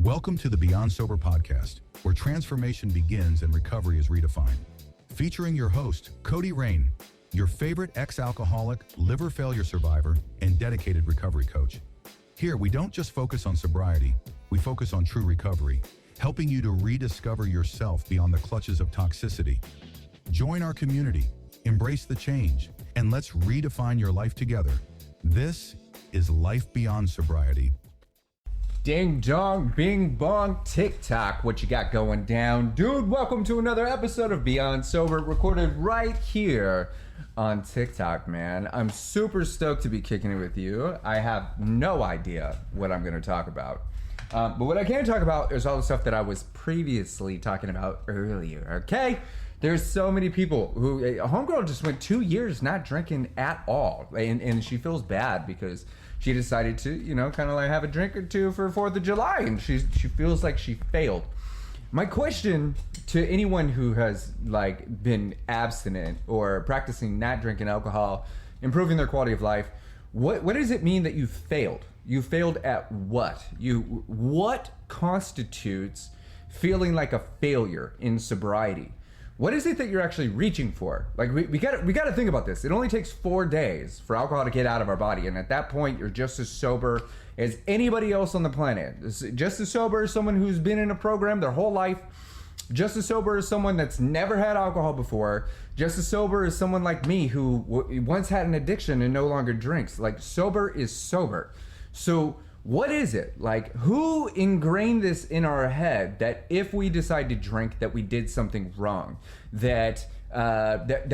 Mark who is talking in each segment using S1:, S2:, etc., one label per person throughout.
S1: Welcome to the Beyond Sober podcast, where transformation begins and recovery is redefined. Featuring your host, Kohdi Rayne, your favorite ex-alcoholic, liver failure survivor, and dedicated recovery coach. Here, we don't just focus on sobriety, we focus on true recovery, helping you to rediscover yourself beyond the clutches of toxicity. Join our community, embrace the change, and let's redefine your life together. This is Life Beyond Sobriety.
S2: Ding dong, bing bong, TikTok, what you got going down? Dude, welcome to another episode of Beyond Sober, recorded right here on TikTok, man. I'm super stoked to be kicking it with you. I have no idea what I'm going to talk about. But what I can talk about is all the stuff that I was previously talking about earlier, okay? There's so many people who, a homegirl just went 2 years not drinking at all. And she feels bad because she decided to, kind of like have a drink or two for 4th of July. And she feels like she failed. My question to anyone who has like been abstinent or practicing not drinking alcohol, improving their quality of life, what does it mean that you failed? You failed at what? What constitutes feeling like a failure in sobriety? What is it that you're actually reaching for? Like we got to think about this. It only takes 4 days for alcohol to get out of our body, and at that point, you're just as sober as anybody else on the planet. Just as sober as someone who's been in a program their whole life. Just as sober as someone that's never had alcohol before. Just as sober as someone like me who once had an addiction and no longer drinks. Like, sober is sober. So what is it? Like, who ingrained this in our head that if we decide to drink, that we did something wrong, that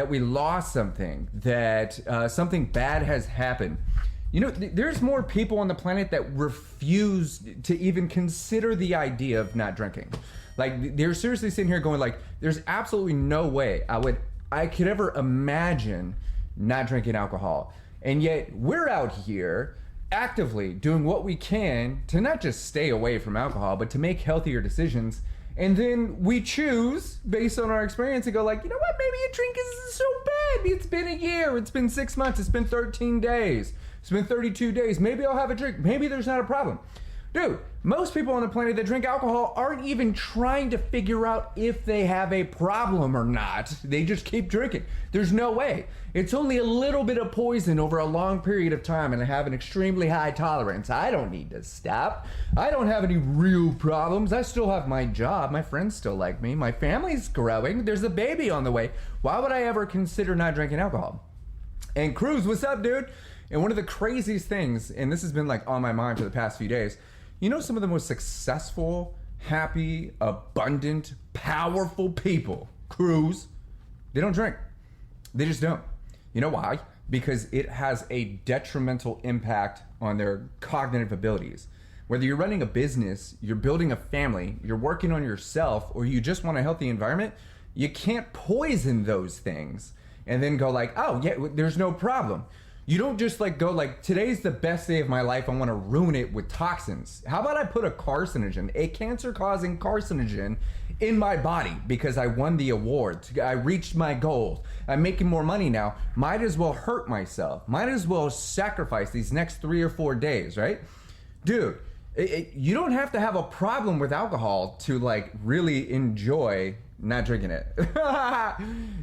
S2: we lost something, that something bad has happened? There's more people on the planet that refuse to even consider the idea of not drinking. Like, they're seriously sitting here going like, there's absolutely no way I could ever imagine not drinking alcohol. And yet we're out here actively doing what we can to not just stay away from alcohol, but to make healthier decisions. And then we choose based on our experience to go like, you know what, maybe a drink isn't so bad. It's been a year, it's been 6 months, it's been 13 days, it's been 32 days. Maybe I'll have a drink. Maybe there's not a problem. Dude, most people on the planet that drink alcohol aren't even trying to figure out if they have a problem or not. They just keep drinking. There's no way. It's only a little bit of poison over a long period of time, and I have an extremely high tolerance. I don't need to stop. I don't have any real problems. I still have my job. My friends still like me. My family's growing. There's a baby on the way. Why would I ever consider not drinking alcohol? And Cruz, what's up, dude? And one of the craziest things, and this has been like on my mind for the past few days, some of the most successful, happy, abundant, powerful people, Cruz, they don't drink. They just don't. You know why? Because it has a detrimental impact on their cognitive abilities. Whether you're running a business, you're building a family, you're working on yourself, or you just want a healthy environment, you can't poison those things and then go like, oh yeah, there's no problem. You don't just like go like, today's the best day of my life, I want to ruin it with toxins. How about I put a carcinogen, a cancer-causing carcinogen in my body because I won the award, I reached my goals, I'm making more money now, might as well hurt myself, might as well sacrifice these next 3 or 4 days, right? Dude, you don't have to have a problem with alcohol to like really enjoy not drinking it.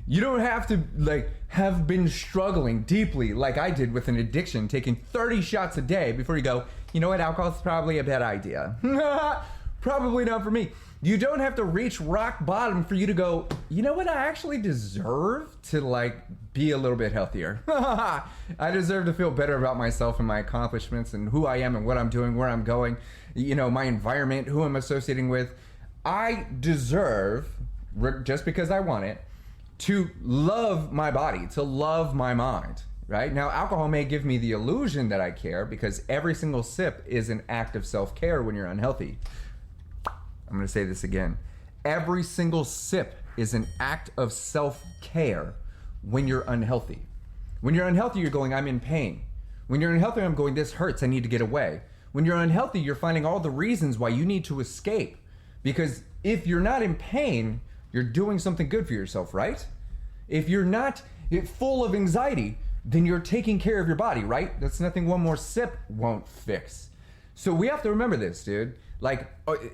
S2: You don't have to like have been struggling deeply like I did with an addiction, taking 30 shots a day before you go, you know what, alcohol's probably a bad idea. Probably not for me. You don't have to reach rock bottom for you to go, you know what, I actually deserve to like be a little bit healthier. I deserve to feel better about myself and my accomplishments and who I am and what I'm doing, where I'm going, my environment, who I'm associating with. I deserve, just because I want it, to love my body, to love my mind, right? Now, alcohol may give me the illusion that I care because every single sip is an act of self-care when you're unhealthy. I'm going to say this again. Every single sip is an act of self-care when you're unhealthy. When you're unhealthy, you're going, I'm in pain. When you're unhealthy, I'm going, this hurts, I need to get away. When you're unhealthy, you're finding all the reasons why you need to escape. Because if you're not in pain, you're doing something good for yourself, right? If you're not full of anxiety, then you're taking care of your body, right? That's nothing one more sip won't fix. So we have to remember this, dude. Like,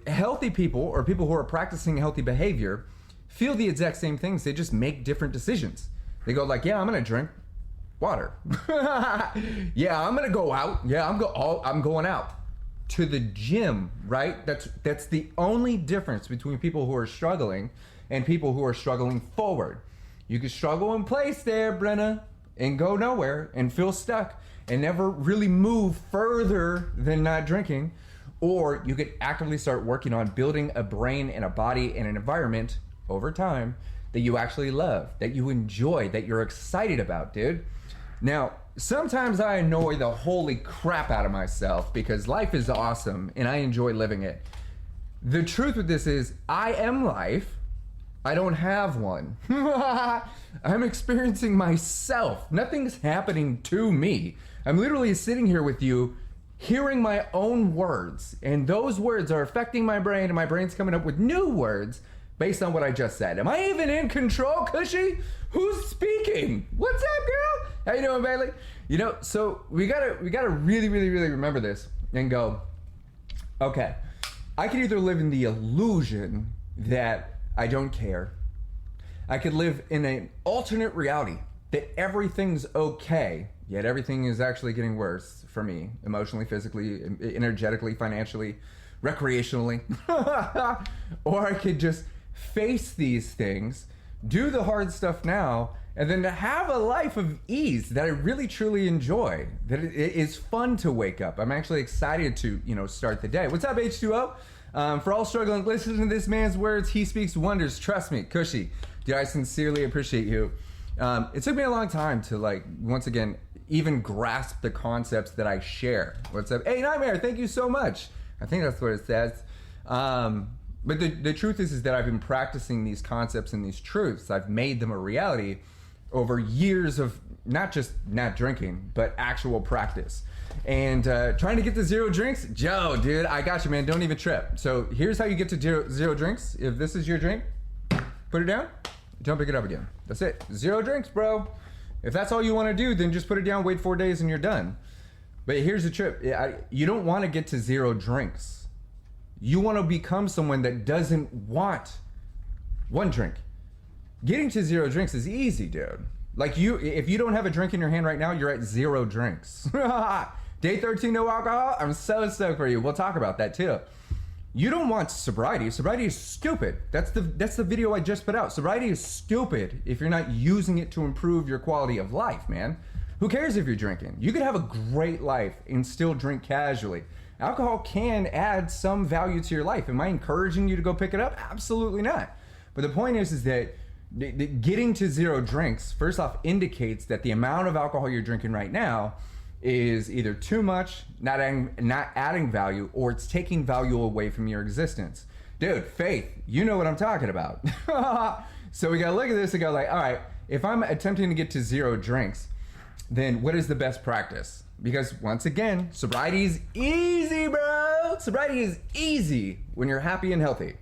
S2: healthy people or people who are practicing healthy behavior feel the exact same things. They just make different decisions. They go like, yeah, I'm going to drink water. Yeah, I'm going to go out. Yeah, I'm going out to the gym, right? That's the only difference between people who are struggling and people who are struggling forward. You could struggle in place there, Brenna, and go nowhere and feel stuck and never really move further than not drinking. Or you could actively start working on building a brain and a body and an environment over time that you actually love, that you enjoy, that you're excited about, dude. Now, sometimes I annoy the holy crap out of myself because life is awesome and I enjoy living it. The truth with this is I am life. I don't have one. I'm experiencing myself. Nothing's happening to me. I'm literally sitting here with you, hearing my own words, and those words are affecting my brain, and my brain's coming up with new words based on what I just said. Am I even in control, Cushy? Who's speaking? What's up, girl? How you doing, Bailey? You know, so we gotta really, really, really remember this and go, okay, I could either live in the illusion that I don't care. I could live in an alternate reality that everything's okay, yet everything is actually getting worse for me, emotionally, physically, energetically, financially, recreationally. Or I could just face these things, do the hard stuff now, and then to have a life of ease that I really truly enjoy, that it is fun to wake up. I'm actually excited to, start the day. What's up, H2O? For all struggling, listen to this man's words. He speaks wonders. Trust me, Cushy. Dude, I sincerely appreciate you. It took me a long time to, once again, even grasp the concepts that I share. What's up? Hey, Nightmare, thank you so much. I think that's what it says. But the truth is that I've been practicing these concepts and these truths. I've made them a reality over years of not just not drinking, but actual practice. And trying to get to zero drinks, Joe, dude, I got you, man. Don't even trip. So here's how you get to zero drinks. If this is your drink, put it down. Don't pick it up again. That's it. Zero drinks, bro. If that's all you want to do, then just put it down, wait 4 days, and you're done. But here's the trip. You don't want to get to zero drinks. You want to become someone that doesn't want one drink. Getting to zero drinks is easy, dude. If you don't have a drink in your hand right now, you're at zero drinks. Day 13, no alcohol. I'm so stoked for you. We'll talk about that too. You don't want sobriety. Sobriety is stupid. That's the video I just put out. Sobriety is stupid if you're not using it to improve your quality of life, man. Who cares if you're drinking? You could have a great life and still drink casually. Alcohol can add some value to your life. Am I encouraging you to go pick it up? Absolutely not. But the point is that getting to zero drinks, first off, indicates that the amount of alcohol you're drinking right now is either too much, not adding value, or it's taking value away from your existence. Dude, Faith, you know what I'm talking about. So we gotta look at this and go all right, if I'm attempting to get to zero drinks, then what is the best practice? Because once again, sobriety is easy, bro. Sobriety is easy when you're happy and healthy.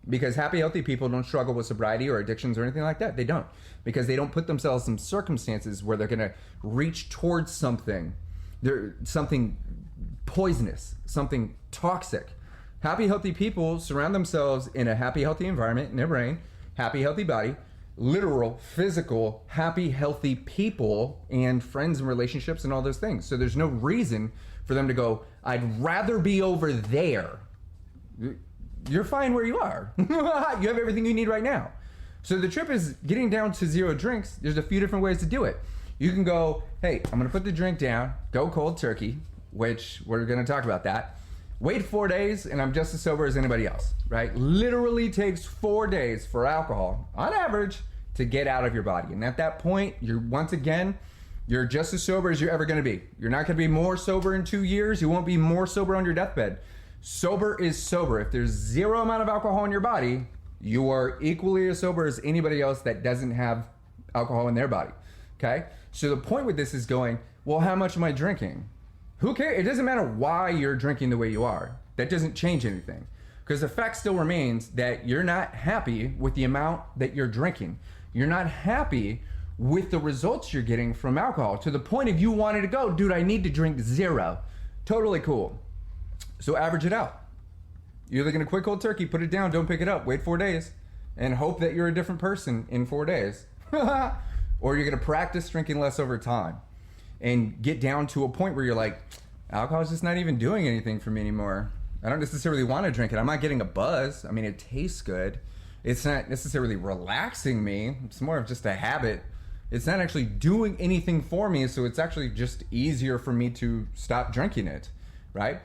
S2: Because happy, healthy people don't struggle with sobriety or addictions or anything like that. They don't. Because they don't put themselves in circumstances where they're gonna reach towards something poisonous, something toxic. Happy, healthy people surround themselves in a happy, healthy environment in their brain, happy, healthy body, literal, physical, happy, healthy people, and friends and relationships and all those things. So there's no reason for them to go, I'd rather be over there. You're fine where you are. You have everything you need right now. So the trip is getting down to zero drinks. There's a few different ways to do it. You can go, hey, I'm gonna put the drink down, go cold turkey, which we're gonna talk about that. Wait 4 days and I'm just as sober as anybody else, right? Literally takes 4 days for alcohol, on average, to get out of your body. And at that point, you're just as sober as you're ever gonna be. You're not gonna be more sober in 2 years. You won't be more sober on your deathbed. Sober is sober. If there's zero amount of alcohol in your body, you are equally as sober as anybody else that doesn't have alcohol in their body, okay? So the point with this is going, well, how much am I drinking? Who cares? It doesn't matter why you're drinking the way you are. That doesn't change anything. Because the fact still remains that you're not happy with the amount that you're drinking. You're not happy with the results you're getting from alcohol to the point of you wanting to go, dude, I need to drink zero. Totally cool. So average it out. You're either going to quit cold turkey, put it down, don't pick it up, wait 4 days, and hope that you're a different person in 4 days. Or you're going to practice drinking less over time and get down to a point where you're like, alcohol's just not even doing anything for me anymore. I don't necessarily want to drink it. I'm not getting a buzz. I mean, it tastes good. It's not necessarily relaxing me. It's more of just a habit. It's not actually doing anything for me, so it's actually just easier for me to stop drinking it, right?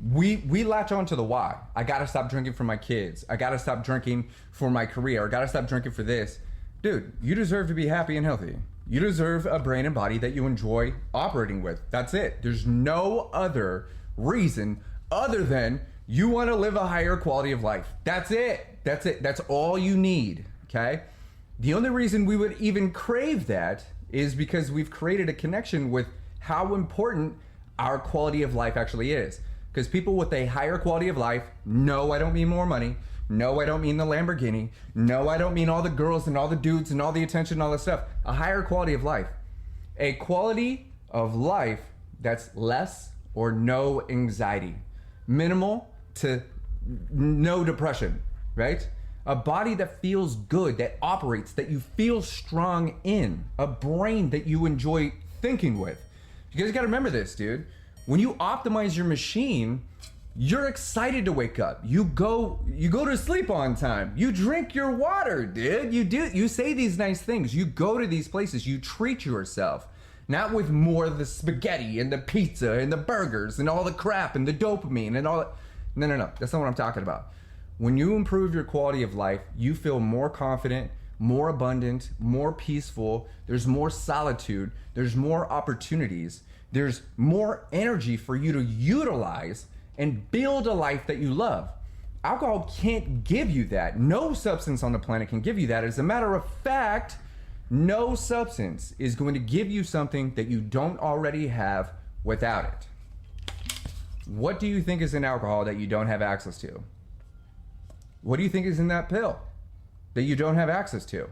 S2: We latch on to the why. I gotta stop drinking for my kids. I gotta stop drinking for my career. I gotta stop drinking for this. Dude, you deserve to be happy and healthy. You deserve a brain and body that you enjoy operating with. That's it. There's no other reason other than you want to live a higher quality of life. That's it. That's it. That's all you need, okay? The only reason we would even crave that is because we've created a connection with how important our quality of life actually is. Because people with a higher quality of life, no, I don't mean more money. No, I don't mean the Lamborghini. No, I don't mean all the girls and all the dudes and all the attention and all that stuff. A higher quality of life. A quality of life that's less or no anxiety. Minimal to no depression, right? A body that feels good, that operates, that you feel strong in. A brain that you enjoy thinking with. You guys gotta remember this, dude. When you optimize your machine, you're excited to wake up. You go to sleep on time. You drink your water, dude. You say these nice things. You go to these places. You treat yourself. Not with more of the spaghetti and the pizza and the burgers and all the crap and the dopamine and all that. No. That's not what I'm talking about. When you improve your quality of life, you feel more confident, more abundant, more peaceful. There's more solitude. There's more opportunities. There's more energy for you to utilize and build a life that you love. Alcohol can't give you that. No substance on the planet can give you that. As a matter of fact, no substance is going to give you something that you don't already have without it. What do you think is in alcohol that you don't have access to? What do you think is in that pill that you don't have access to?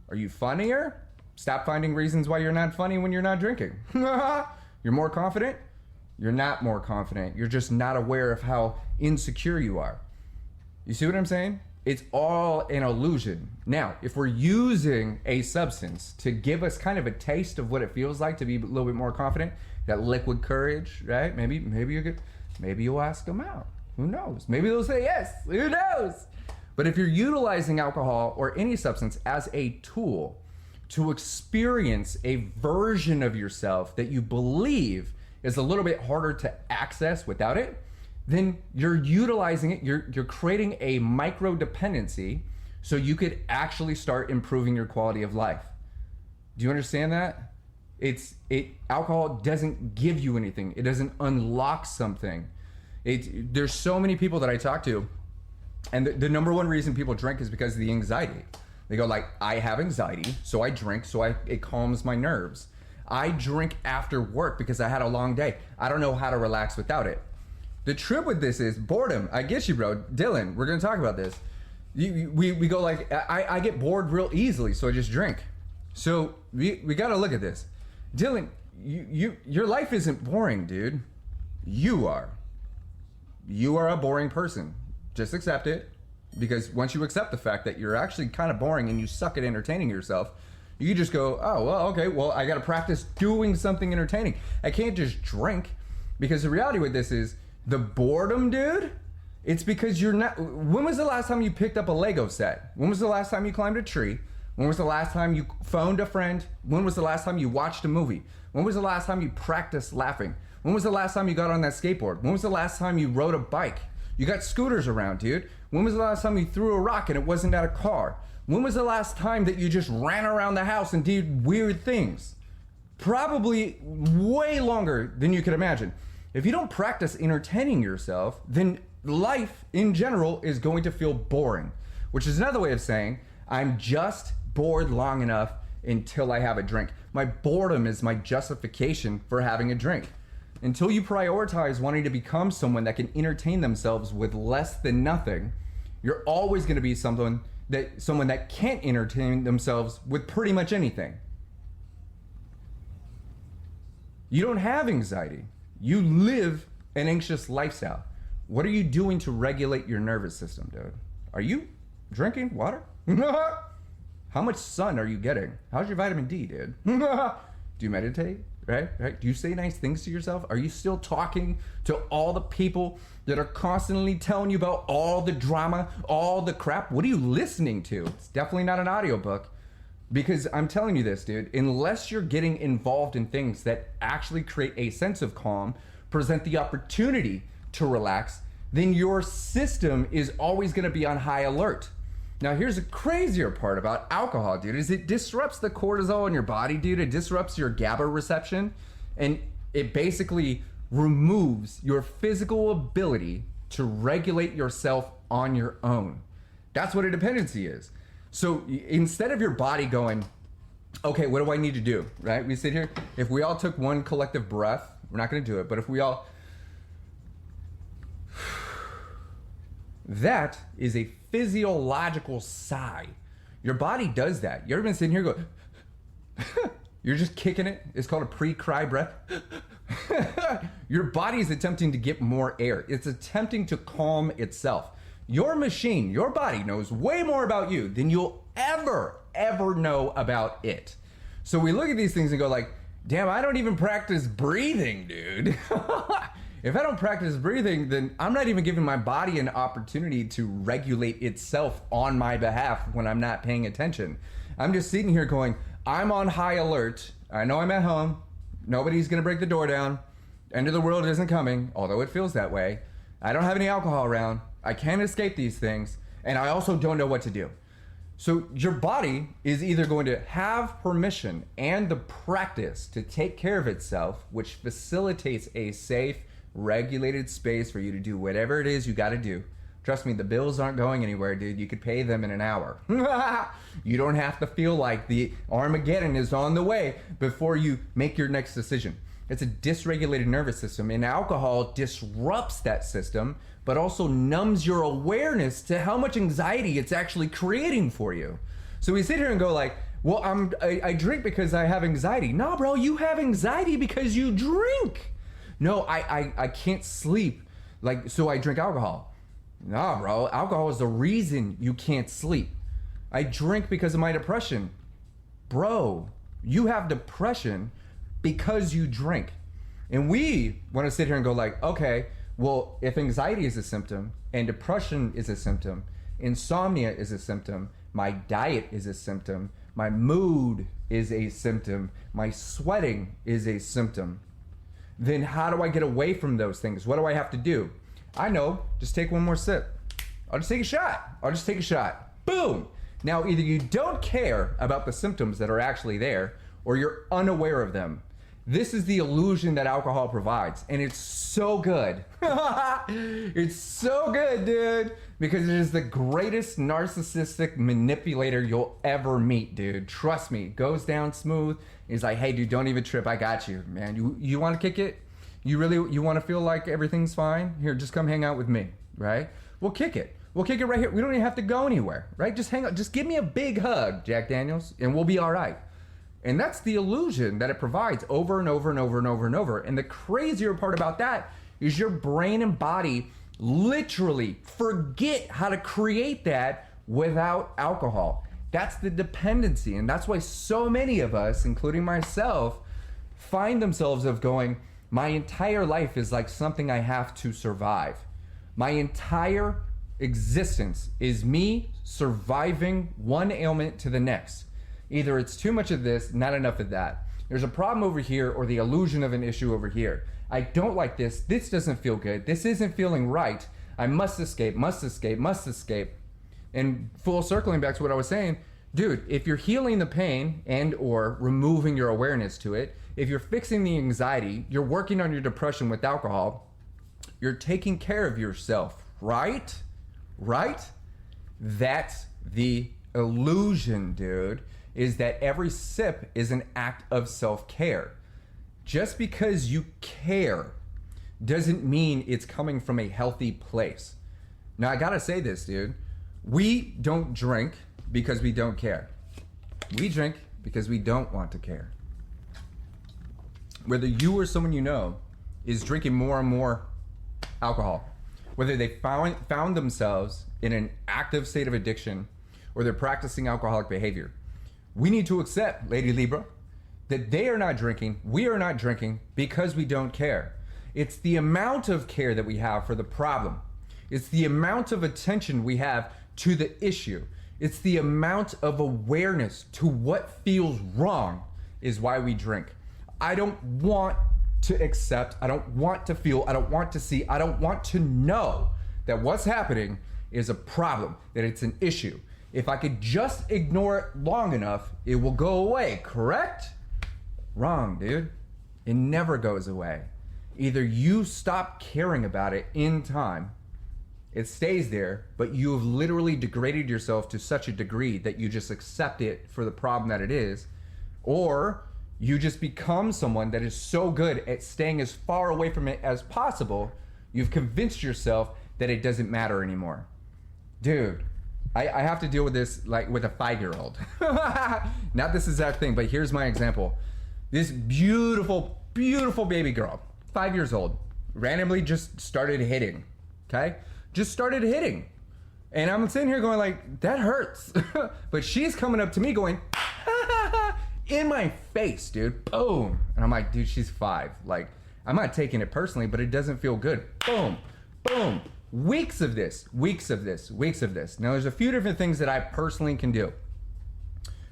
S2: Are you funnier? Stop finding reasons why you're not funny when you're not drinking. You're more confident? You're not more confident. You're just not aware of how insecure you are. You see what I'm saying? It's all an illusion. Now, if we're using a substance to give us kind of a taste of what it feels like to be a little bit more confident, that liquid courage, right? Maybe you'll ask them out. Who knows? Maybe they'll say yes. Who knows? But if you're utilizing alcohol or any substance as a tool to experience a version of yourself that you believe is a little bit harder to access without it, then you're utilizing it, you're creating a micro dependency so you could actually start improving your quality of life. Do you understand that? Alcohol doesn't give you anything. It doesn't unlock something. There's so many people that I talk to, and the number one reason people drink is because of the anxiety. They go like, I have anxiety, so I drink, so it calms my nerves. I drink after work because I had a long day. I don't know how to relax without it. The trip with this is boredom. I get you, bro. Dylan, we're going to talk about this. We go like, I get bored real easily, so I just drink. So we got to look at this. Dylan, your life isn't boring, dude. You are. You are a boring person. Just accept it. Because once you accept the fact that you're actually kind of boring and you suck at entertaining yourself, you just go, oh, well, okay, well, I got to practice doing something entertaining. I can't just drink. Because the reality with this is, the boredom, dude, it's because you're not... When was the last time you picked up a Lego set? When was the last time you climbed a tree? When was the last time you phoned a friend? When was the last time you watched a movie? When was the last time you practiced laughing? When was the last time you got on that skateboard? When was the last time you rode a bike? You got scooters around, dude. When was the last time you threw a rock and it wasn't at a car? When was the last time that you just ran around the house and did weird things? Probably way longer than you could imagine. If you don't practice entertaining yourself, then life in general is going to feel boring, which is another way of saying I'm just bored long enough until I have a drink. My boredom is my justification for having a drink. Until you prioritize wanting to become someone that can entertain themselves with less than nothing, you're always going to be someone that can't entertain themselves with pretty much anything. You don't have anxiety. You live an anxious lifestyle. What are you doing to regulate your nervous system, dude? Are you drinking water? How much sun are you getting? How's your vitamin D, dude? Do you meditate? Right? Do you say nice things to yourself? Are you still talking to all the people that are constantly telling you about all the drama, all the crap? What are you listening to? It's definitely not an audiobook. Because I'm telling you this, dude, unless you're getting involved in things that actually create a sense of calm, present the opportunity to relax, then your system is always going to be on high alert. Now, here's the crazier part about alcohol, dude, is it disrupts the cortisol in your body, dude. It disrupts your GABA reception, and it basically removes your physical ability to regulate yourself on your own. That's what a dependency is. So instead of your body going, okay, what do I need to do, right? We sit here, if we all took one collective breath, we're not going to do it, but if we all... That is a physiological sigh. Your body does that. You ever been sitting here go, you're just kicking it? It's called a pre-cry breath. Your body is attempting to get more air. It's attempting to calm itself. Your machine, your body knows way more about you than you'll ever know about it. So we look at these things and go like, damn, I don't even practice breathing, dude. If I don't practice breathing, then I'm not even giving my body an opportunity to regulate itself on my behalf when I'm not paying attention. I'm just sitting here going, I'm on high alert. I know I'm at home. Nobody's going to break the door down. End of the world isn't coming, although it feels that way. I don't have any alcohol around. I can't escape these things. And I also don't know what to do. So your body is either going to have permission and the practice to take care of itself, which facilitates a safe, regulated space for you to do whatever it is you got to do. Trust me, the bills aren't going anywhere, dude. You could pay them in an hour. You don't have to feel like the Armageddon is on the way before you make your next decision. It's a dysregulated nervous system, and alcohol disrupts that system, but also numbs your awareness to how much anxiety it's actually creating for you. So we sit here and go like, well, I drink because I have anxiety. No, bro, you have anxiety because you drink. No, I can't sleep, like, so I drink alcohol. Nah, bro, alcohol is the reason you can't sleep. I drink because of my depression. Bro, you have depression because you drink. And we want to sit here and go like, okay, well, if anxiety is a symptom and depression is a symptom, insomnia is a symptom, my diet is a symptom, my mood is a symptom, my sweating is a symptom, then how do I get away from those things? What do I have to do? I know, just take one more sip. I'll just take a shot. Boom. Now, either you don't care about the symptoms that are actually there, or you're unaware of them. This is the illusion that alcohol provides, and it's so good. It's so good, dude, because it is the greatest narcissistic manipulator you'll ever meet, dude. Trust me, goes down smooth. He's like, hey, dude, don't even trip. I got you, man. You want to kick it? You want to feel like everything's fine? Here, just come hang out with me, right? We'll kick it. We'll kick it right here. We don't even have to go anywhere, right? Just hang out. Just give me a big hug, Jack Daniels, and we'll be all right. And that's the illusion that it provides over and over and over and over and over. And the crazier part about that is your brain and body literally forget how to create that without alcohol. That's the dependency. And that's why so many of us, including myself, find themselves of going, my entire life is like something I have to survive. My entire existence is me surviving one ailment to the next. Either it's too much of this, not enough of that. There's a problem over here, or the illusion of an issue over here. I don't like this. This doesn't feel good. This isn't feeling right. I must escape, must escape, must escape. And full circling back to what I was saying, dude, if you're healing the pain and or removing your awareness to it, if you're fixing the anxiety, you're working on your depression with alcohol, you're taking care of yourself, right? Right? That's the illusion, dude. Is that every sip is an act of self-care. Just because you care doesn't mean it's coming from a healthy place. Now, I gotta say this, dude. We don't drink because we don't care. We drink because we don't want to care. Whether you or someone you know is drinking more and more alcohol. Whether they found themselves in an active state of addiction or they're practicing alcoholic behavior. We need to accept, Lady Libra, that they are not drinking, we are not drinking because we don't care. It's the amount of care that we have for the problem. It's the amount of attention we have to the issue. It's the amount of awareness to what feels wrong is why we drink. I don't want to accept, I don't want to feel, I don't want to see, I don't want to know that what's happening is a problem, that it's an issue. If I could just ignore it long enough, it will go away, correct? Wrong, dude. It never goes away. Either you stop caring about it in time, it stays there, but you have literally degraded yourself to such a degree that you just accept it for the problem that it is, or you just become someone that is so good at staying as far away from it as possible, you've convinced yourself that it doesn't matter anymore. Dude, I have to deal with this like with a 5-year-old. Not this exact thing, but here's my example. This beautiful, beautiful baby girl, 5 years old, randomly just started hitting, okay? Just started hitting. And I'm sitting here going like, that hurts. But she's coming up to me going, in my face, dude, boom. And I'm like, dude, she's 5. Like, I'm not taking it personally, but it doesn't feel good. Boom, boom. Weeks of this, weeks of this, weeks of this. Now, there's a few different things that I personally can do.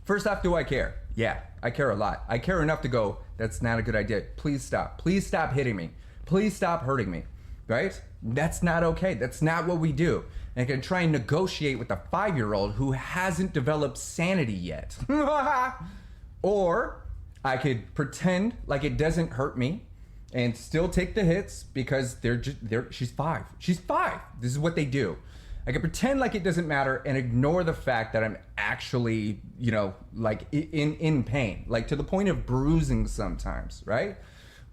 S2: First off, do I care? Yeah, I care a lot. I care enough to go, that's not a good idea. Please stop. Please stop hitting me. Please stop hurting me, right? That's not okay. That's not what we do. And I can try and negotiate with a 5-year-old who hasn't developed sanity yet. Or I could pretend like it doesn't hurt me and still take the hits because she's 5. She's 5. This is what they do. I can pretend like it doesn't matter and ignore the fact that I'm actually, like in pain, like to the point of bruising sometimes, right?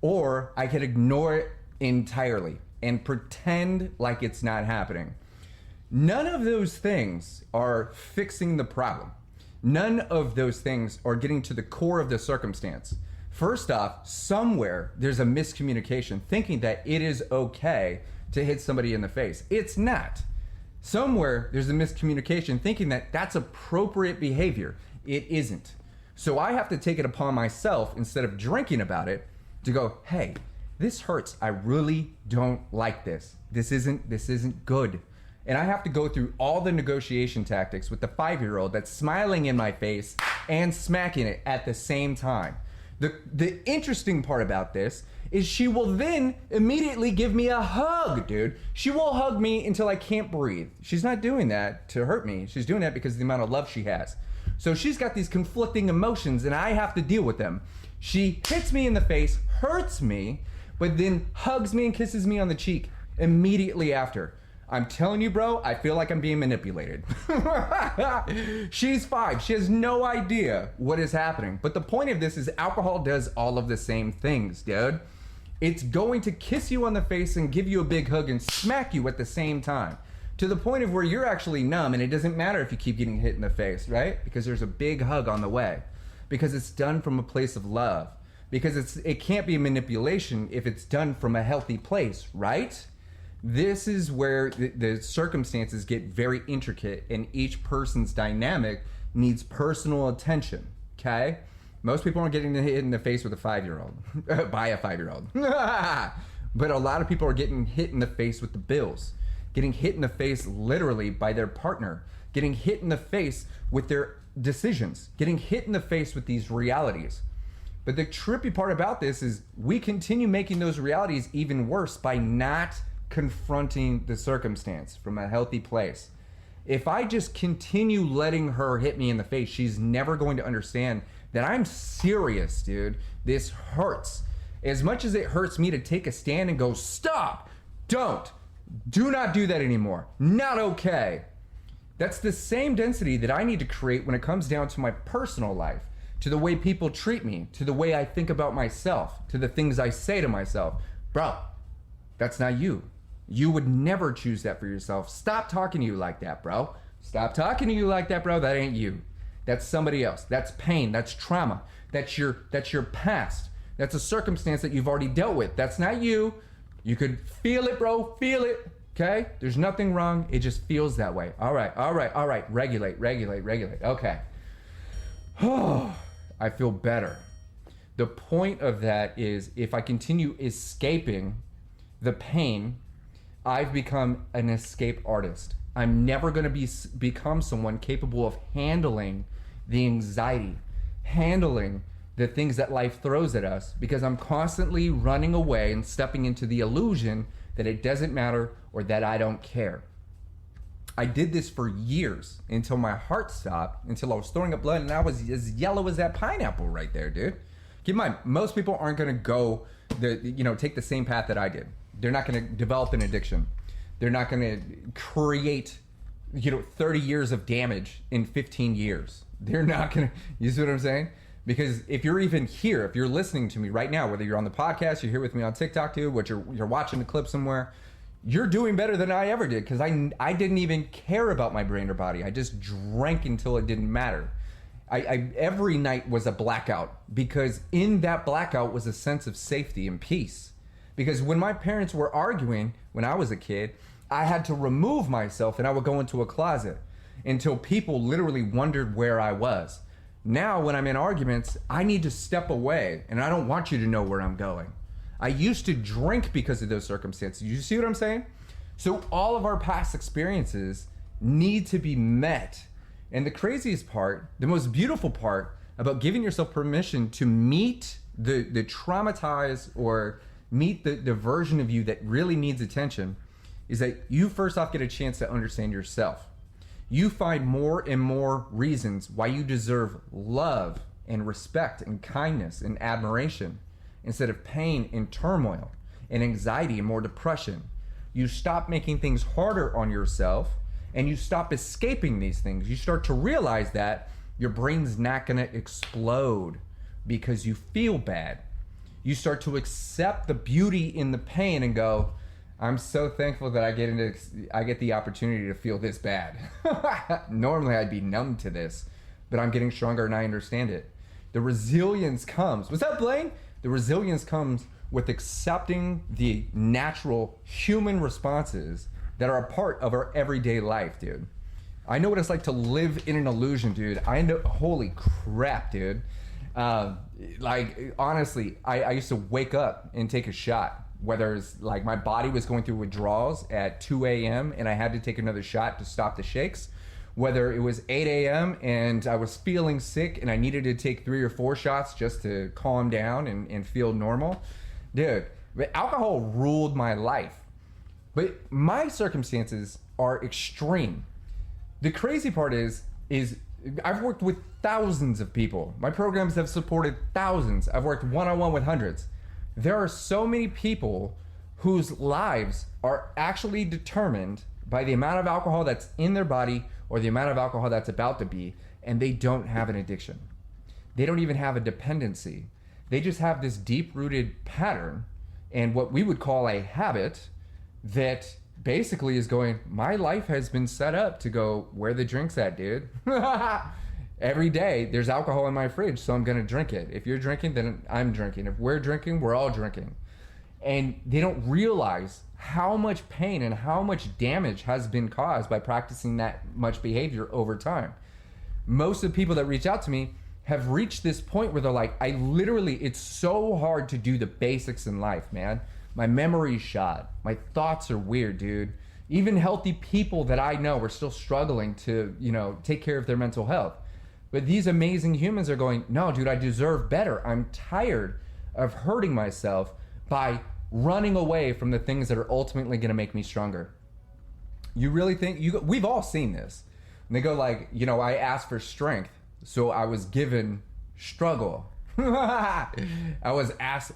S2: Or I could ignore it entirely and pretend like it's not happening. None of those things are fixing the problem. None of those things are getting to the core of the circumstance. First off, somewhere there's a miscommunication thinking that it is okay to hit somebody in the face. It's not. Somewhere there's a miscommunication thinking that that's appropriate behavior. It isn't. So I have to take it upon myself instead of drinking about it to go, hey, this hurts. I really don't like this. This isn't good. And I have to go through all the negotiation tactics with the 5-year-old that's smiling in my face and smacking it at the same time. The interesting part about this is she will then immediately give me a hug, dude. She will hug me until I can't breathe. She's not doing that to hurt me. She's doing that because of the amount of love she has. So she's got these conflicting emotions and I have to deal with them. She hits me in the face, hurts me, but then hugs me and kisses me on the cheek immediately after. I'm telling you, bro, I feel like I'm being manipulated. She's 5. She has no idea what is happening. But the point of this is alcohol does all of the same things, dude. It's going to kiss you on the face and give you a big hug and smack you at the same time. To the point of where you're actually numb and it doesn't matter if you keep getting hit in the face, right? Because there's a big hug on the way. Because it's done from a place of love. Because it can't be manipulation if it's done from a healthy place, right? This is where the circumstances get very intricate and each person's dynamic needs personal attention, okay? Most people aren't getting hit in the face with a 5-year-old, by a 5-year-old. But a lot of people are getting hit in the face with the bills, getting hit in the face literally by their partner, getting hit in the face with their decisions, getting hit in the face with these realities. But the trippy part about this is we continue making those realities even worse by not confronting the circumstance from a healthy place. If I just continue letting her hit me in the face, she's never going to understand that I'm serious, dude. This hurts. As much as it hurts me to take a stand and go, stop, do not do that anymore. Not okay. That's the same density that I need to create when it comes down to my personal life, to the way people treat me, to the way I think about myself, to the things I say to myself. Bro, that's not you. You would never choose that for yourself. Stop talking to you like that, bro. Stop talking to you like that, bro. That ain't you. That's somebody else. That's pain. That's trauma. That's your past. That's a circumstance that you've already dealt with. That's not you. You could feel it, bro. Feel it. Okay? There's nothing wrong. It just feels that way. All right. Regulate. Okay. I feel better. The point of that is if I continue escaping the pain, I've become an escape artist. I'm never going to become someone capable of handling the anxiety, handling the things that life throws at us, because I'm constantly running away and stepping into the illusion that it doesn't matter or that I don't care. I did this for years until my heart stopped, until I was throwing up blood and I was as yellow as that pineapple right there, dude. Keep in mind, most people aren't going to go take the same path that I did. They're not going to develop an addiction. They're not going to create 30 years of damage in 15 years. They're not going to, you see what I'm saying? Because if you're even here, if you're listening to me right now, whether you're on the podcast, you're here with me on TikTok, dude, what you're watching the clip somewhere, you're doing better than I ever did, because I didn't even care about my brain or body. I just drank until it didn't matter. I every night was a blackout, because in that blackout was a sense of safety and peace. Because when my parents were arguing when I was a kid, I had to remove myself and I would go into a closet until people literally wondered where I was. Now, when I'm in arguments, I need to step away, and I don't want you to know where I'm going. I used to drink because of those circumstances. You see what I'm saying? So all of our past experiences need to be met. And the craziest part, the most beautiful part about giving yourself permission to meet the traumatized or meet the version of you that really needs attention is that you first off get a chance to understand yourself. You find more and more reasons why you deserve love and respect and kindness and admiration instead of pain and turmoil and anxiety and more depression. You stop making things harder on yourself and you stop escaping these things. You start to realize that your brain's not going to explode because you feel bad. You start to accept the beauty in the pain and go, I'm so thankful that I get the opportunity to feel this bad. Normally I'd be numb to this, but I'm getting stronger and I understand it. The resilience comes. What's up, Blaine? The resilience comes with accepting the natural human responses that are a part of our everyday life, dude. I know what it's like to live in an illusion, dude. I know, holy crap, dude. Honestly, I used to wake up and take a shot. Whether it's like my body was going through withdrawals at 2 a.m. and I had to take another shot to stop the shakes. Whether it was 8 a.m. and I was feeling sick and I needed to take 3 or 4 shots just to calm down and feel normal. Dude, alcohol ruled my life. But my circumstances are extreme. The crazy part is I've worked with thousands of people. My programs have supported thousands. I've worked one-on-one with hundreds. There are so many people whose lives are actually determined by the amount of alcohol that's in their body or the amount of alcohol that's about to be, and they don't have an addiction. They don't even have a dependency. They just have this deep-rooted pattern and what we would call a habit that basically is going, my life has been set up to go, where the drink's at, dude? Every day there's alcohol in my fridge, so I'm gonna drink it. If you're drinking, then I'm drinking. If we're drinking, we're all drinking. And they don't realize how much pain and how much damage has been caused by practicing that much behavior over time. Most of the people that reach out to me have reached this point where they're like, it's so hard to do the basics in life, man. My memory's shot. My thoughts are weird, dude. Even healthy people that I know are still struggling to, take care of their mental health. But these amazing humans are going, no, dude, I deserve better. I'm tired of hurting myself by running away from the things that are ultimately going to make me stronger. You really think, we've all seen this. And they go like, I asked for strength, so I was given struggle. I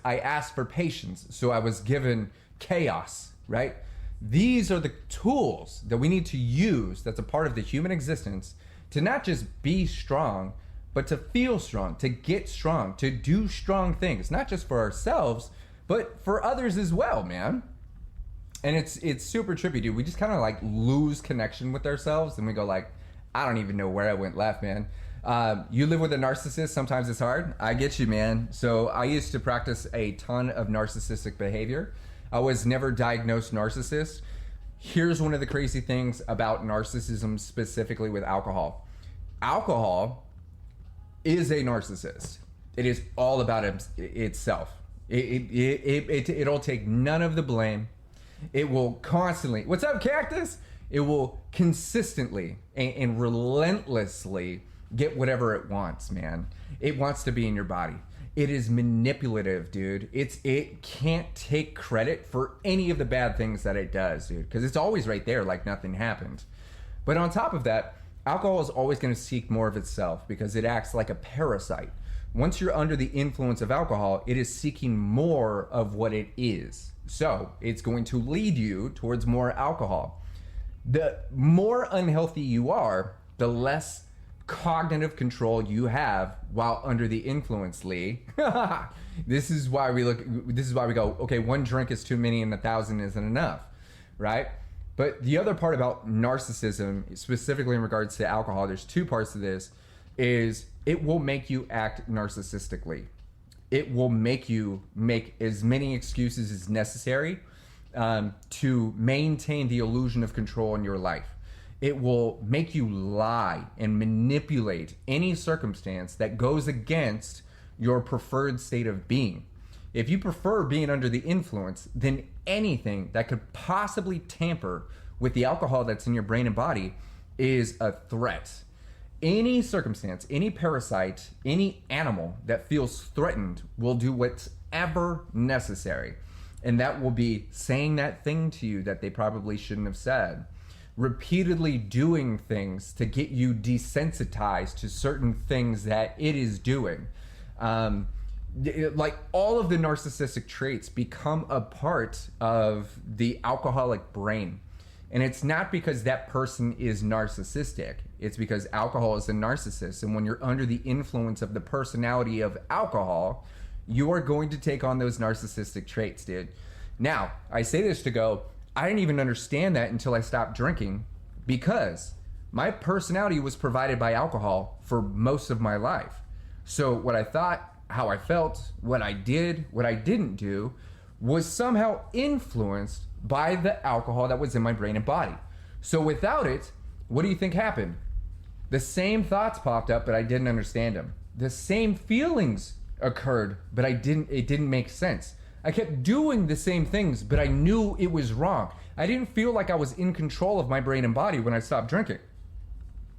S2: asked for patience, so I was given chaos, right? These are the tools that we need to use that's a part of the human existence to not just be strong, but to feel strong, to get strong, to do strong things, not just for ourselves, but for others as well, man. And it's super trippy, dude. We just kind of like lose connection with ourselves and we go like, I don't even know where I went left, man. You live with a narcissist, sometimes it's hard. I get you, man. So I used to practice a ton of narcissistic behavior. I was never diagnosed narcissist. Here's one of the crazy things about narcissism, specifically with alcohol. Alcohol is a narcissist. It is all about itself. It'll take none of the blame. It will constantly, what's up, cactus? It will consistently and relentlessly get whatever it wants, man. It wants to be in your body. It is manipulative, dude. It can't take credit for any of the bad things that it does, dude, because it's always right there like nothing happened. But on top of that, alcohol is always going to seek more of itself because it acts like a parasite. Once you're under the influence of alcohol, it is seeking more of what it is. So it's going to lead you towards more alcohol. The more unhealthy you are, the less cognitive control you have while under the influence, Lee. This is why we go, okay, one drink is too many and 1,000 isn't enough, right? But the other part about narcissism, specifically in regards to alcohol, there's two parts to this, is it will make you act narcissistically. It will make you make as many excuses as necessary to maintain the illusion of control in your life. It will make you lie and manipulate any circumstance that goes against your preferred state of being. If you prefer being under the influence, then anything that could possibly tamper with the alcohol that's in your brain and body is a threat. Any circumstance, any parasite, any animal that feels threatened will do whatever necessary. And that will be saying that thing to you that they probably shouldn't have said. Repeatedly doing things to get you desensitized to certain things that it is doing. Like all of the narcissistic traits become a part of the alcoholic brain. And it's not because that person is narcissistic. It's because alcohol is a narcissist. And when you're under the influence of the personality of alcohol, you are going to take on those narcissistic traits, dude. Now, I say this to go, I didn't even understand that until I stopped drinking because my personality was provided by alcohol for most of my life. So what I thought, how I felt, what I did, what I didn't do was somehow influenced by the alcohol that was in my brain and body. So without it, what do you think happened? The same thoughts popped up, but I didn't understand them. The same feelings occurred, but it didn't make sense. I kept doing the same things, but I knew it was wrong. I didn't feel like I was in control of my brain and body when I stopped drinking.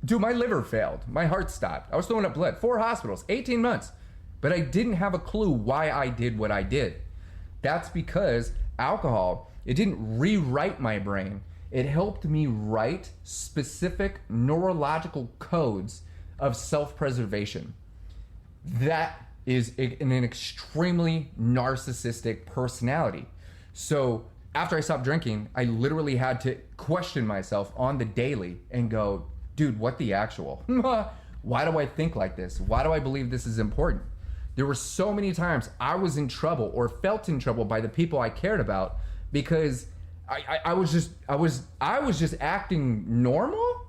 S2: Dude, my liver failed. My heart stopped. I was throwing up blood. 4 hospitals, 18 months. But I didn't have a clue why I did what I did. That's because alcohol, it didn't rewrite my brain. It helped me write specific neurological codes of self-preservation. That is an extremely narcissistic personality. So after I stopped drinking, I literally had to question myself on the daily and go, dude, what the actual? Why do I think like this? Why do I believe this is important? There were so many times I was in trouble or felt in trouble by the people I cared about because I was just acting normal,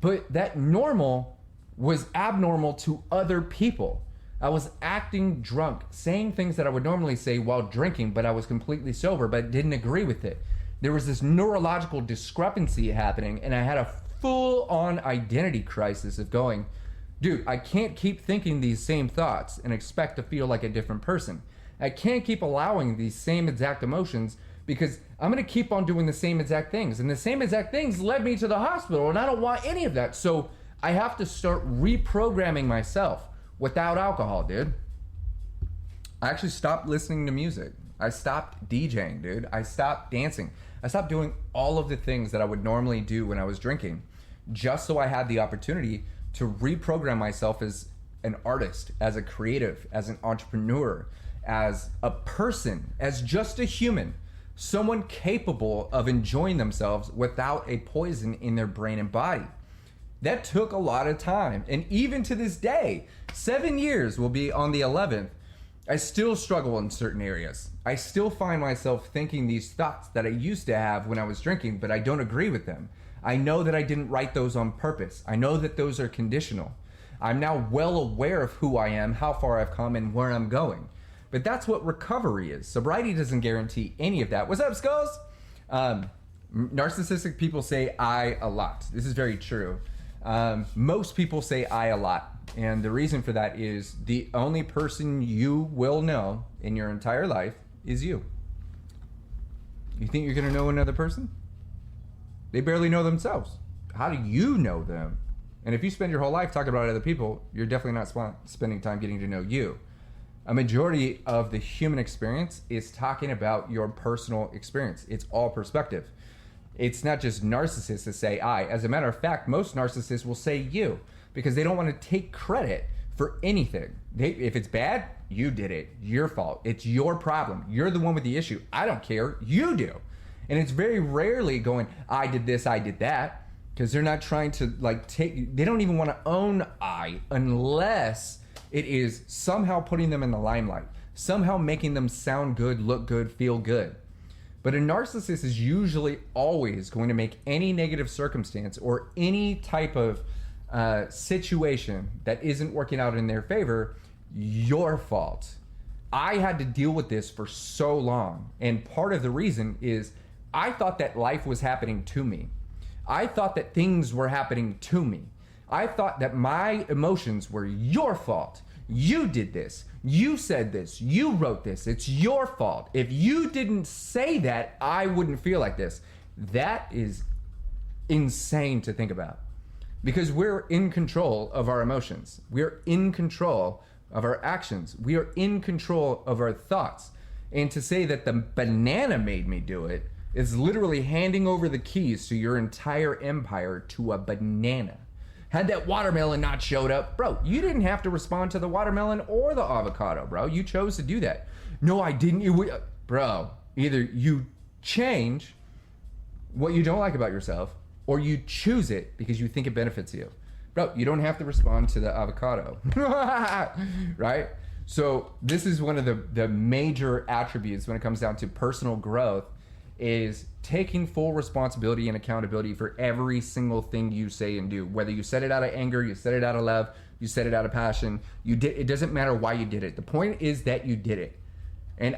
S2: but that normal was abnormal to other people. I was acting drunk, saying things that I would normally say while drinking, but I was completely sober, but didn't agree with it. There was this neurological discrepancy happening, and I had a full-on identity crisis of going, dude, I can't keep thinking these same thoughts and expect to feel like a different person. I can't keep allowing these same exact emotions because I'm going to keep on doing the same exact things. And the same exact things led me to the hospital, and I don't want any of that. So I have to start reprogramming myself. Without alcohol, dude. I actually stopped listening to music. I stopped DJing, dude. I stopped dancing. I stopped doing all of the things that I would normally do when I was drinking, just so I had the opportunity to reprogram myself as an artist, as a creative, as an entrepreneur, as a person, as just a human, someone capable of enjoying themselves without a poison in their brain and body. That took a lot of time. And even to this day, 7 years will be on the 11th, I still struggle in certain areas. I still find myself thinking these thoughts that I used to have when I was drinking, but I don't agree with them. I know that I didn't write those on purpose. I know that those are conditional. I'm now well aware of who I am, how far I've come, and where I'm going. But that's what recovery is. Sobriety doesn't guarantee any of that. What's up, Skulls? Narcissistic people say I a lot. This is very true. Most people say I a lot. And the reason for that is the only person you will know in your entire life is you. You think you're going to know another person? They barely know themselves. How do you know them? And if you spend your whole life talking about other people, you're definitely not spending time getting to know you. A majority of the human experience is talking about your personal experience. It's all perspective. It's not just narcissists that say I. As a matter of fact, most narcissists will say you because they don't want to take credit for anything. If it's bad, you did it. Your fault. It's your problem. You're the one with the issue. I don't care. You do. And it's very rarely going, I did this, I did that, because they're not trying to they don't even want to own I unless it is somehow putting them in the limelight, somehow making them sound good, look good, feel good. But a narcissist is usually always going to make any negative circumstance or any type of situation that isn't working out in their favor your fault. I had to deal with this for so long. And part of the reason is I thought that life was happening to me. I thought that things were happening to me. I thought that my emotions were your fault. You did this. You said this. You wrote this. It's your fault. If you didn't say that, I wouldn't feel like this. That is insane to think about because we're in control of our emotions. We're in control of our actions. We are in control of our thoughts. And to say that the banana made me do it is literally handing over the keys to your entire empire to a banana. Had that watermelon not showed up, bro, you didn't have to respond to the watermelon or the avocado, bro. You chose to do that. No, I didn't. Bro, either you change what you don't like about yourself or you choose it because you think it benefits you. Bro, you don't have to respond to the avocado, right? So this is one of the major attributes when it comes down to personal growth is taking full responsibility and accountability for every single thing you say and do. Whether you said it out of anger, you said it out of love, you said it out of passion, it doesn't matter why you did it. The point is that you did it. And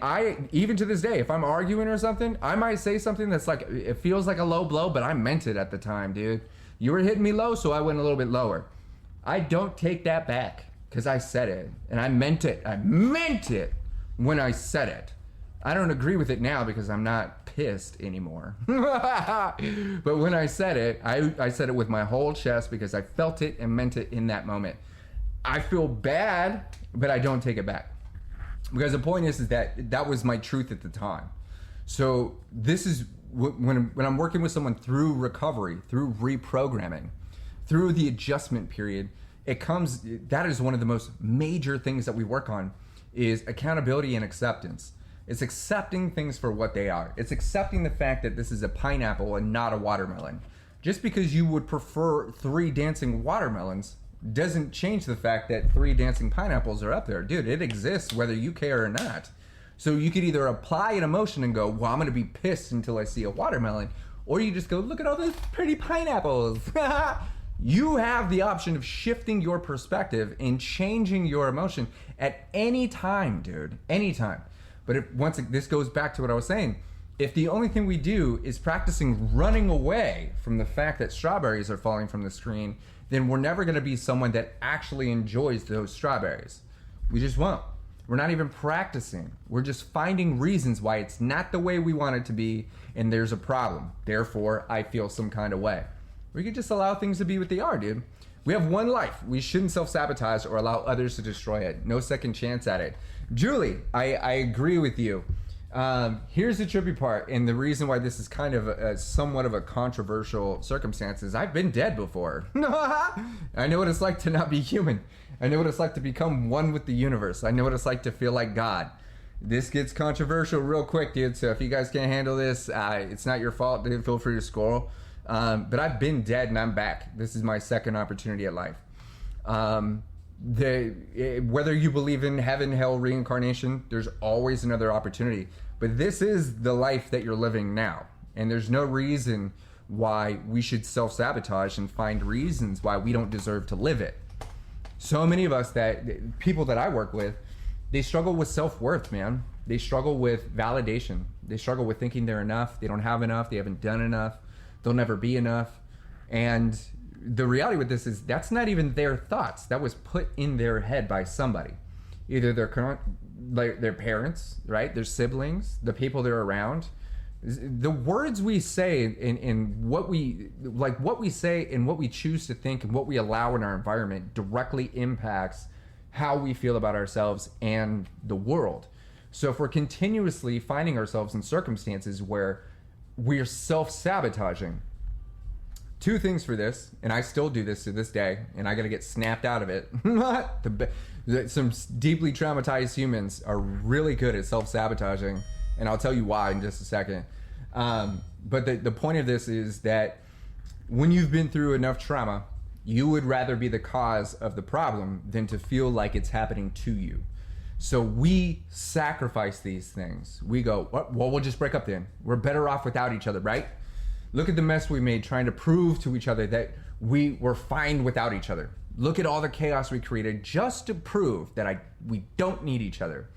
S2: even to this day, if I'm arguing or something, I might say something that's like, it feels like a low blow, but I meant it at the time, dude. You were hitting me low, so I went a little bit lower. I don't take that back because I said it and I meant it. I meant it when I said it. I don't agree with it now because I'm not pissed anymore. But when I said it, I said it with my whole chest because I felt it and meant it in that moment. I feel bad, but I don't take it back. Because the point is that was my truth at the time. So this is when I'm working with someone through recovery, through reprogramming, through the adjustment period, that is one of the most major things that we work on is accountability and acceptance. It's accepting things for what they are. It's accepting the fact that this is a pineapple and not a watermelon. Just because you would prefer 3 dancing watermelons doesn't change the fact that 3 dancing pineapples are up there. Dude, it exists whether you care or not. So you could either apply an emotion and go, well, I'm going to be pissed until I see a watermelon. Or you just go, look at all those pretty pineapples. You have the option of shifting your perspective and changing your emotion at any time, dude. Anytime. But this goes back to what I was saying. If the only thing we do is practicing running away from the fact that strawberries are falling from the screen, then we're never going to be someone that actually enjoys those strawberries. We just won't. We're not even practicing. We're just finding reasons why it's not the way we want it to be, and there's a problem. Therefore, I feel some kind of way. We could just allow things to be what they are, dude. We have one life. We shouldn't self-sabotage or allow others to destroy it. No second chance at it. Julie, I agree with you. Here's the trippy part, and the reason why this is kind of somewhat of a controversial circumstance is I've been dead before. I know what it's like to not be human. I know what it's like to become one with the universe. I know what it's like to feel like God. This gets controversial real quick, dude, so if you guys can't handle this, it's not your fault, dude. Feel free to scroll. But I've been dead and I'm back. This is my second opportunity at life. Whether you believe in heaven, hell, reincarnation, there's always another opportunity. But this is the life that you're living now. And there's no reason why we should self-sabotage and find reasons why we don't deserve to live it. So many of us people that I work with, they struggle with self-worth, man. They struggle with validation. They struggle with thinking they're enough. They don't have enough. They haven't done enough. They'll never be enough. And the reality with this is that's not even their thoughts. That was put in their head by somebody. Either their current, like their parents, right? Their siblings, the people they're around. The words we say and what we say and what we choose to think and what we allow in our environment directly impacts how we feel about ourselves and the world. So if we're continuously finding ourselves in circumstances where we're self-sabotaging, two things for this, and I still do this to this day, and I gotta get snapped out of it. Some deeply traumatized humans are really good at self-sabotaging, and I'll tell you why in just a second. But the point of this is that when you've been through enough trauma, you would rather be the cause of the problem than to feel like it's happening to you. So we sacrifice these things. We go, well, we'll just break up then. We're better off without each other, right? Look at the mess we made trying to prove to each other that we were fine without each other. Look at all the chaos we created just to prove that we don't need each other.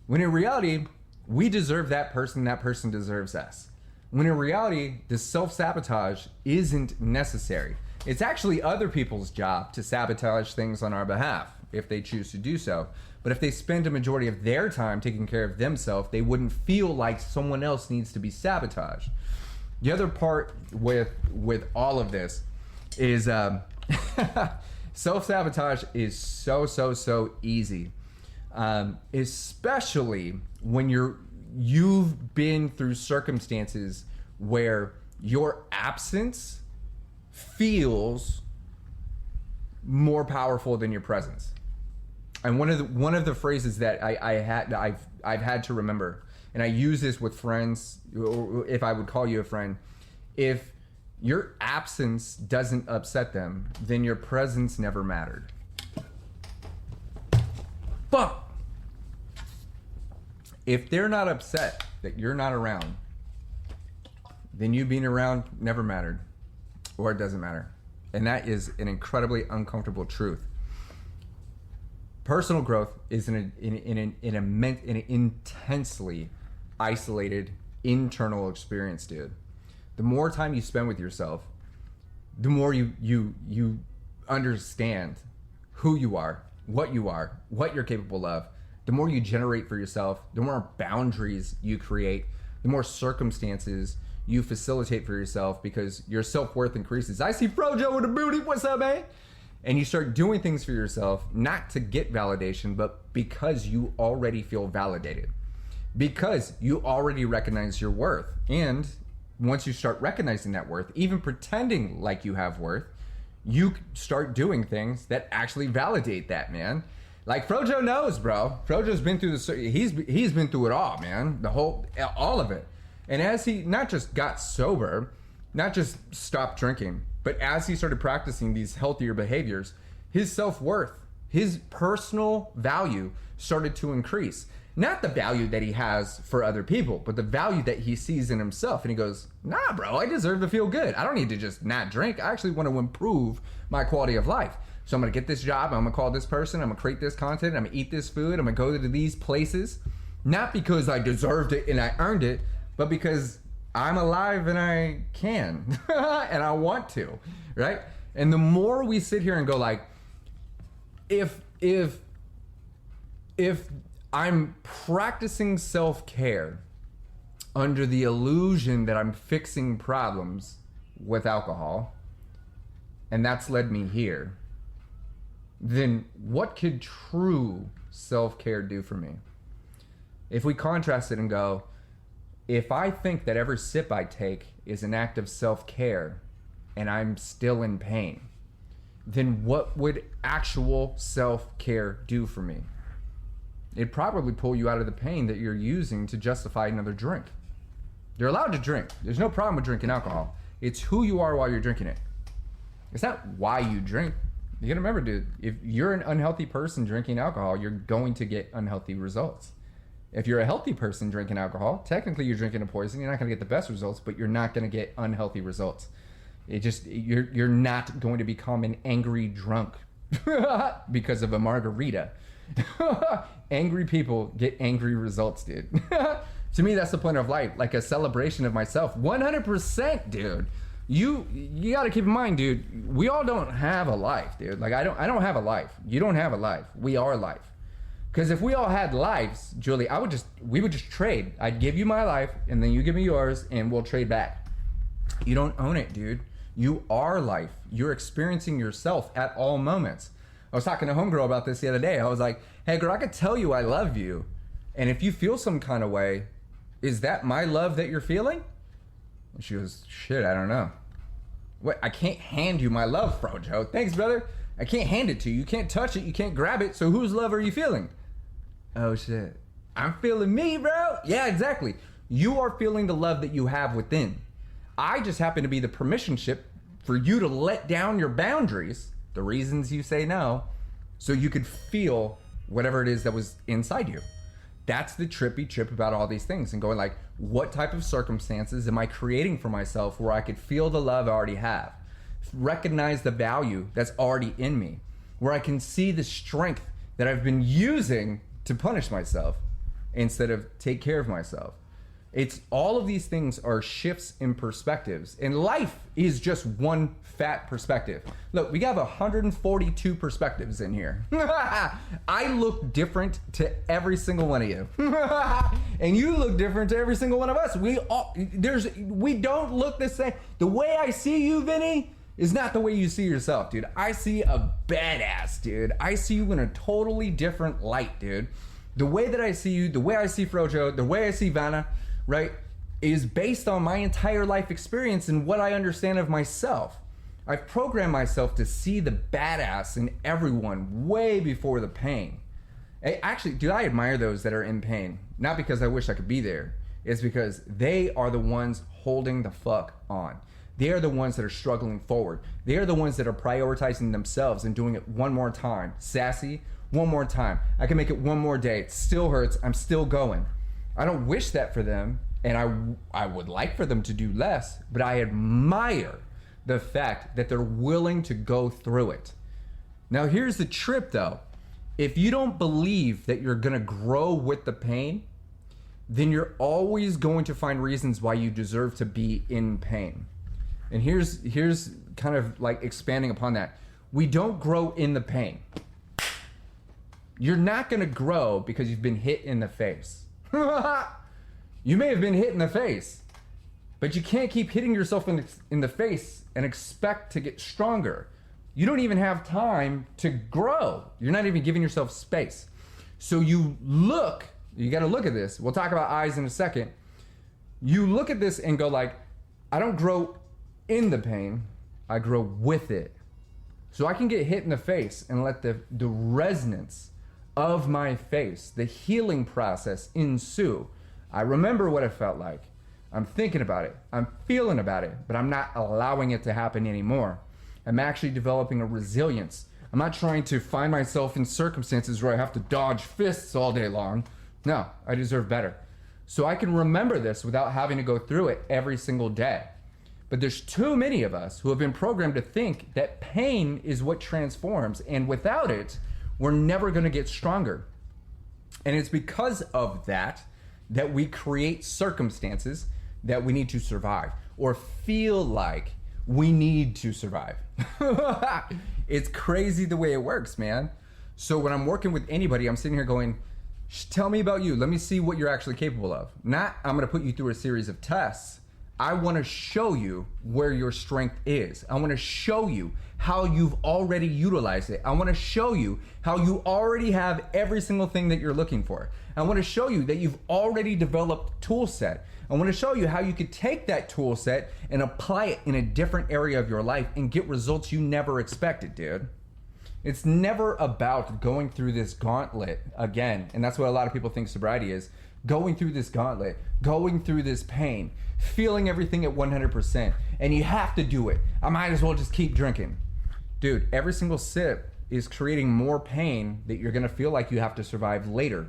S2: When in reality, we deserve that person deserves us. When in reality, the self-sabotage isn't necessary. It's actually other people's job to sabotage things on our behalf, if they choose to do so. But if they spend a majority of their time taking care of themselves, they wouldn't feel like someone else needs to be sabotaged. The other part with all of this is self-sabotage is so easy, especially when you've been through circumstances where your absence feels more powerful than your presence. And one of the phrases that I've had to remember, and I use this with friends, if I would call you a friend, if your absence doesn't upset them, then your presence never mattered. But if they're not upset that you're not around, then you being around never mattered, or it doesn't matter. And that is an incredibly uncomfortable truth. Personal growth is an intensely isolated internal experience, dude. The more time you spend with yourself, the more you understand who you are, what you're capable of. The more you generate for yourself, the more boundaries you create, the more circumstances you facilitate for yourself, because your self-worth increases. I see Frojo with a booty. What's up, man? And you start doing things for yourself, not to get validation, but because you already feel validated. Because you already recognize your worth. And once you start recognizing that worth, even pretending like you have worth, you start doing things that actually validate that, man. Like Frojo knows, bro. Frojo's been through he's been through it all, man. All of it. And as he not just got sober, not just stopped drinking, but as he started practicing these healthier behaviors, his self-worth, his personal value started to increase. Not the value that he has for other people, but the value that he sees in himself. And he goes, nah, bro, I deserve to feel good. I don't need to just not drink. I actually want to improve my quality of life. So I'm going to get this job. I'm going to call this person. I'm going to create this content. I'm going to eat this food. I'm going to go to these places. Not because I deserved it and I earned it, but because I'm alive and I can and I want to, right? And the more we sit here and go like, if I'm practicing self-care under the illusion that I'm fixing problems with alcohol, and that's led me here, then what could true self-care do for me? If we contrast it and go, if I think that every sip I take is an act of self-care and I'm still in pain, then what would actual self-care do for me? It'd probably pull you out of the pain that you're using to justify another drink. You're allowed to drink. There's no problem with drinking alcohol. It's who you are while you're drinking it. It's not why you drink. You gotta remember, dude, if you're an unhealthy person drinking alcohol, you're going to get unhealthy results. If you're a healthy person drinking alcohol, technically you're drinking a poison. You're not going to get the best results, but you're not going to get unhealthy results. You're not going to become an angry drunk because of a margarita. Angry people get angry results, dude. To me, that's the point of life, like a celebration of myself. 100%, dude. You got to keep in mind, dude, we all don't have a life, dude. Like I don't have a life. You don't have a life. We are life. Because if we all had lives, Julie, we would just trade. I'd give you my life, and then you give me yours, and we'll trade back. You don't own it, dude. You are life. You're experiencing yourself at all moments. I was talking to homegirl about this the other day. I was like, hey, girl, I could tell you I love you. And if you feel some kind of way, is that my love that you're feeling? And she goes, shit, I don't know. What? I can't hand you my love, Frojo. Thanks, brother. I can't hand it to you. You can't touch it. You can't grab it. So whose love are you feeling? Oh, shit. I'm feeling me, bro. Yeah, exactly. You are feeling the love that you have within. I just happen to be the permission slip for you to let down your boundaries, the reasons you say no, so you could feel whatever it is that was inside you. That's the trippy trip about all these things, and going like, what type of circumstances am I creating for myself where I could feel the love I already have, recognize the value that's already in me, where I can see the strength that I've been using to punish myself instead of take care of myself. It's all of these things are shifts in perspectives, and life is just one fat perspective. Look, we have 142 perspectives in here. I look different to every single one of you. And you look different to every single one of us. We don't look the same. The way I see you, Vinny, is not the way you see yourself, dude. I see a badass, dude. I see you in a totally different light, dude. The way that I see you, the way I see Frojo, the way I see Vanna, right, is based on my entire life experience and what I understand of myself. I've programmed myself to see the badass in everyone way before the pain. Actually, dude, I admire those that are in pain. Not because I wish I could be there. It's because they are the ones holding the fuck on. They are the ones that are struggling forward. They are the ones that are prioritizing themselves and doing it one more time. Sassy, one more time. I can make it one more day. It still hurts. I'm still going. I don't wish that for them, and I would like for them to do less, but I admire the fact that they're willing to go through it. Now, here's the trip, though. If you don't believe that you're going to grow with the pain, then you're always going to find reasons why you deserve to be in pain. And here's kind of like expanding upon that. We don't grow in the pain. You're not going to grow because you've been hit in the face. You may have been hit in the face, but you can't keep hitting yourself in the face and expect to get stronger. You don't even have time to grow. You're not even giving yourself space. So you got to look at this. We'll talk about eyes in a second. You look at this and go like, I don't grow in the pain, I grow with it. So I can get hit in the face and let the resonance of my face, the healing process ensue. I remember what it felt like. I'm thinking about it. I'm feeling about it, but I'm not allowing it to happen anymore. I'm actually developing a resilience. I'm not trying to find myself in circumstances where I have to dodge fists all day long. No, I deserve better. So I can remember this without having to go through it every single day. But there's too many of us who have been programmed to think that pain is what transforms, and without it, we're never going to get stronger. And it's because of that we create circumstances that we need to survive or feel like we need to survive. It's crazy the way it works, man. So when I'm working with anybody, I'm sitting here going, tell me about you. Let me see what you're actually capable of. Not, I'm going to put you through a series of tests. I want to show you where your strength is. I want to show you how you've already utilized it. I want to show you how you already have every single thing that you're looking for. I want to show you that you've already developed a tool set. I want to show you how you could take that tool set and apply it in a different area of your life and get results you never expected, dude. It's never about going through this gauntlet again. And that's what a lot of people think sobriety is. Going through this gauntlet, going through this pain, feeling everything at 100%, and you have to do it. I might as well just keep drinking. Dude, every single sip is creating more pain that you're gonna feel like you have to survive later.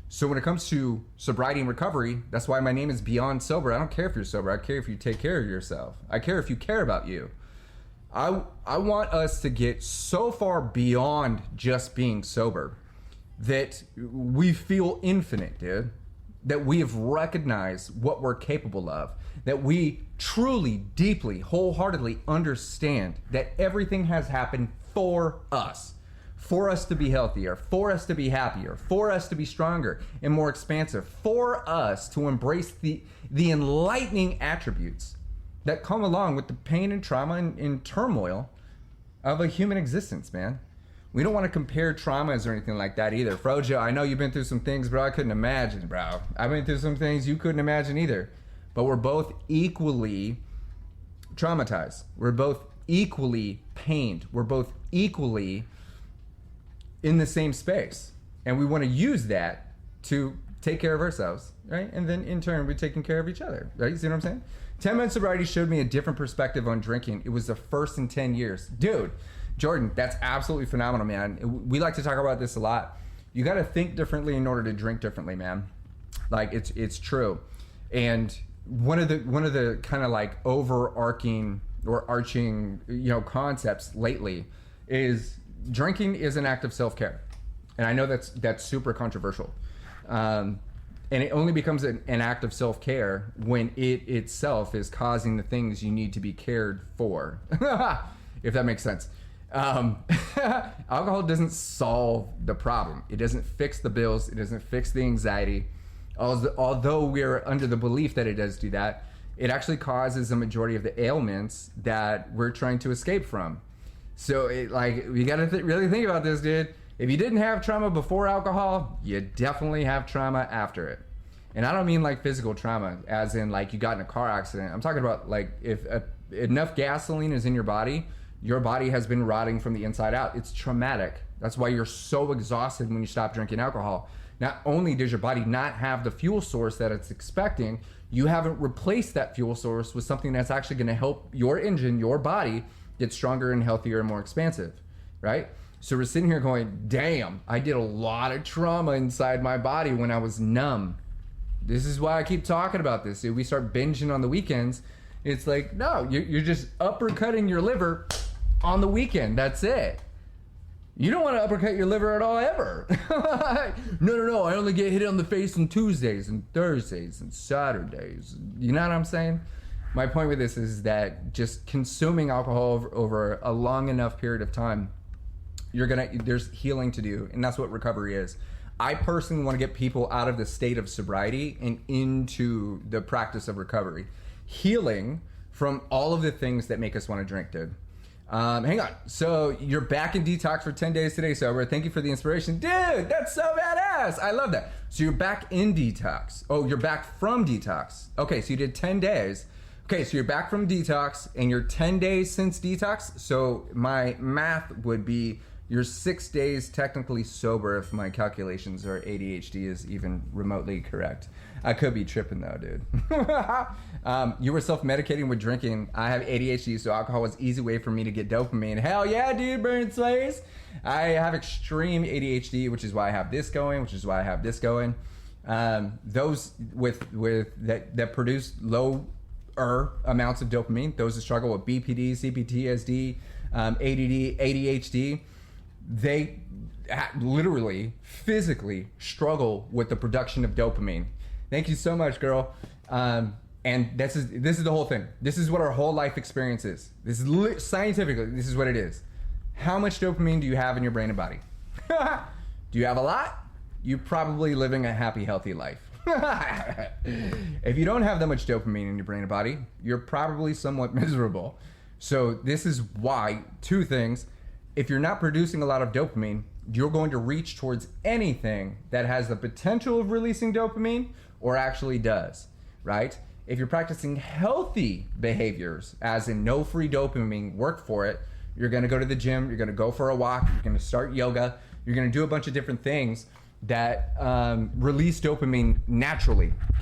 S2: So when it comes to sobriety and recovery, that's why my name is Beyond Sober. I don't care if you're sober, I care if you take care of yourself. I care if you care about you. I want us to get so far beyond just being sober that we feel infinite, dude. That we have recognized what we're capable of. That we truly, deeply, wholeheartedly understand that everything has happened for us. For us to be healthier, for us to be happier, for us to be stronger and more expansive, for us to embrace the enlightening attributes that come along with the pain and trauma and turmoil of a human existence, man. We don't want to compare traumas or anything like that either. Frojo, I know you've been through some things, bro, I couldn't imagine, bro. I've been through some things you couldn't imagine either. But we're both equally traumatized. We're both equally pained. We're both equally in the same space. And we want to use that to take care of ourselves, right? And then in turn, we're taking care of each other, right? You see what I'm saying? 10 Minutes Sobriety showed me a different perspective on drinking. It was the first in 10 years. Dude, Jordan, that's absolutely phenomenal, man. We like to talk about this a lot. You got to think differently in order to drink differently, man. Like, it's true. And one of the kind of like overarching or arching, concepts lately is drinking is an act of self-care. And I know that's super controversial. And it only becomes an act of self-care when it itself is causing the things you need to be cared for. If that makes sense. Alcohol doesn't solve the problem. It doesn't fix the bills. It doesn't fix the anxiety. Although we're under the belief that it does do that, it actually causes a majority of the ailments that we're trying to escape from. So we got to really think about this, dude. If you didn't have trauma before alcohol, you definitely have trauma after it. And I don't mean like physical trauma, as in like you got in a car accident. I'm talking about like if enough gasoline is in your body has been rotting from the inside out. It's traumatic. That's why you're so exhausted when you stop drinking alcohol. Not only does your body not have the fuel source that it's expecting, you haven't replaced that fuel source with something that's actually going to help your engine, your body, get stronger and healthier and more expansive, right? So we're sitting here going, damn, I did a lot of trauma inside my body when I was numb. This is why I keep talking about this. If we start binging on the weekends, it's like, no, you're just uppercutting your liver on the weekend. That's it. You don't want to uppercut your liver at all, ever. No. I only get hit on the face on Tuesdays and Thursdays and Saturdays. You know what I'm saying? My point with this is that just consuming alcohol over a long enough period of time, there's healing to do, and that's what recovery is. I personally want to get people out of the state of sobriety and into the practice of recovery. Healing from all of the things that make us want to drink, dude. Hang on. So you're back in detox for 10 days today, sober. Thank you for the inspiration. Dude, that's so badass. I love that. So you're back in detox. Oh, you're back from detox. Okay, so you did 10 days. Okay, so you're back from detox and you're 10 days since detox. So my math would be you're 6 days technically sober if my calculations or ADHD is even remotely correct. I could be tripping though, dude. You were self-medicating with drinking. I have ADHD, so alcohol was an easy way for me to get dopamine. Hell yeah, dude, burn slaves. I have extreme ADHD, which is why I have this going, which is why I have this going. Those with that produce lower amounts of dopamine, those that struggle with BPD, CPTSD, ADD, ADHD, they literally, physically struggle with the production of dopamine. Thank you so much, girl. And this is the whole thing. This is what our whole life experience is. This is scientifically, this is what it is. How much dopamine do you have in your brain and body? Do you have a lot? You're probably living a happy, healthy life. If you don't have that much dopamine in your brain and body, you're probably somewhat miserable. So this is why, two things. If you're not producing a lot of dopamine, you're going to reach towards anything that has the potential of releasing dopamine or actually does, right? If you're practicing healthy behaviors, as in no free dopamine, work for it, you're going to go to the gym, you're going to go for a walk, you're going to start yoga, you're going to do a bunch of different things that release dopamine naturally.